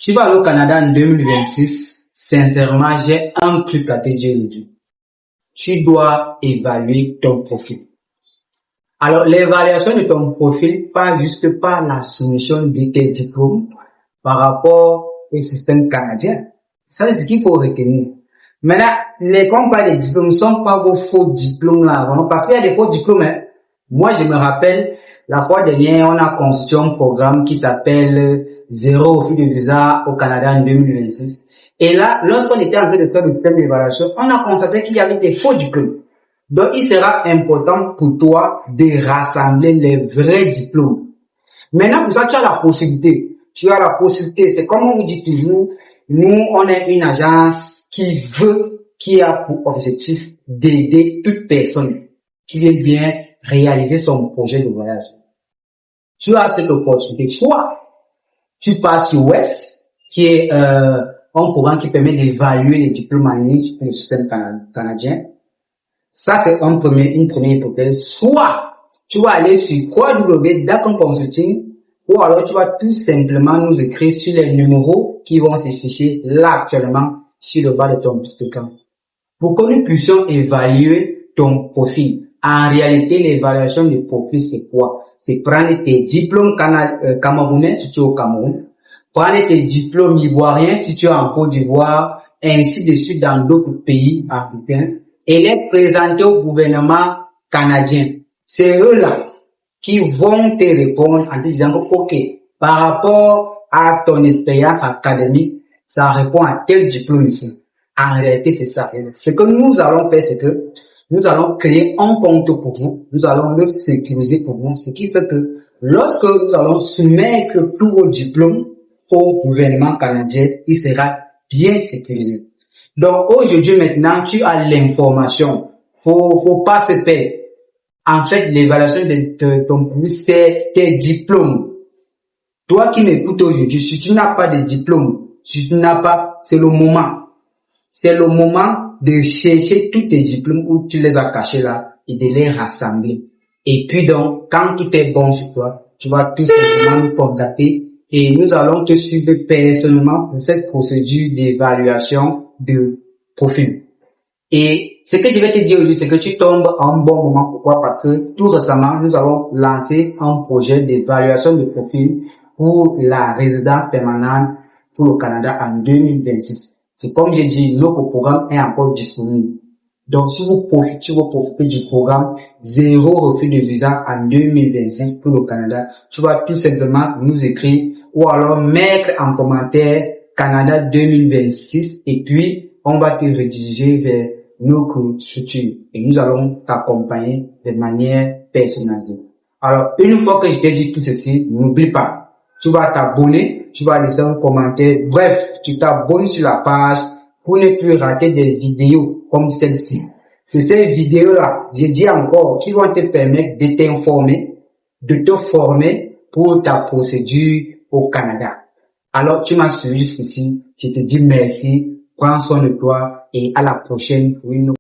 Tu vas aller au Canada en 2026, sincèrement, j'ai un truc à te dire aujourd'hui. Tu dois évaluer ton profil. Alors, l'évaluation de ton profil, pas juste par la soumission de tes diplômes par rapport au système canadien. Ça, c'est ce qu'il faut retenir. Maintenant, les compagnies de diplômes ne sont pas vos faux diplômes là, vraiment, parce qu'il y a des faux diplômes, hein. Moi, je me rappelle, la fois dernière, on a constitué un programme qui s'appelle Zéro refus de visa au Canada en 2026. Et là, lorsqu'on était en train de faire le système d'évaluation, on a constaté qu'il y avait des faux diplômes. Donc, il sera important pour toi de rassembler les vrais diplômes. Maintenant, pour ça, tu as la possibilité. C'est comme on vous dit toujours, nous, on est une agence qui a pour objectif d'aider toute personne qui veut bien réaliser son projet de voyage. Tu as cette opportunité. Soit tu passes sur WES, qui est un programme qui permet d'évaluer les diplômes en ligne sur le système canadien. Ça, c'est une première hypothèse. Soit tu vas aller sur www.dacon Consulting, ou alors tu vas tout simplement nous écrire sur les numéros qui vont s'afficher là actuellement sur le bas de ton écran. Pour que nous puissions évaluer ton profil. En réalité, l'évaluation du profil, c'est quoi? C'est prendre tes diplômes camerounais si tu es au Cameroun, prendre tes diplômes ivoiriens si tu es en Côte d'Ivoire, ainsi de suite dans d'autres pays africains, et les présenter au gouvernement canadien. C'est eux-là qui vont te répondre en te disant que, ok, par rapport à ton expérience académique, ça répond à tel diplôme ici. En réalité, c'est ça. Ce que nous allons faire, c'est que nous allons créer un compte pour vous. Nous allons le sécuriser pour vous. Ce qui fait que lorsque nous allons soumettre tous vos diplômes au gouvernement canadien, il sera bien sécurisé. Donc, aujourd'hui, maintenant, tu as l'information. Faut pas se perdre. En fait, l'évaluation de ton profil, c'est tes diplômes. Toi qui m'écoutes aujourd'hui, si tu n'as pas de diplôme, si tu n'as pas, c'est le moment. C'est le moment de chercher tous tes diplômes où tu les as cachés là et de les rassembler. Et puis donc, quand tout est bon sur toi, tu vas tout simplement nous contacter et nous allons te suivre personnellement pour cette procédure d'évaluation de profil. Et ce que je vais te dire aujourd'hui, c'est que tu tombes en bon moment. Pourquoi? Parce que tout récemment, nous avons lancé un projet d'évaluation de profil pour la résidence permanente pour le Canada en 2026. C'est comme j'ai dit, notre programme est encore disponible. Donc, si vous profitez du programme Zéro refus de visa en 2026 pour le Canada, tu vas tout simplement nous écrire ou alors mettre en commentaire Canada 2026 et puis on va te rediriger vers nos structures et nous allons t'accompagner de manière personnalisée. Alors, une fois que je t'ai dit tout ceci, n'oublie pas, tu vas t'abonner, tu vas laisser un commentaire. Bref, tu t'abonnes sur la page pour ne plus rater des vidéos comme celle-ci. C'est ces vidéos-là, je dis encore, qui vont te permettre de t'informer, de te former pour ta procédure au Canada. Alors, tu m'as suivi jusqu'ici. Je te dis merci, prends soin de toi et à la prochaine pour une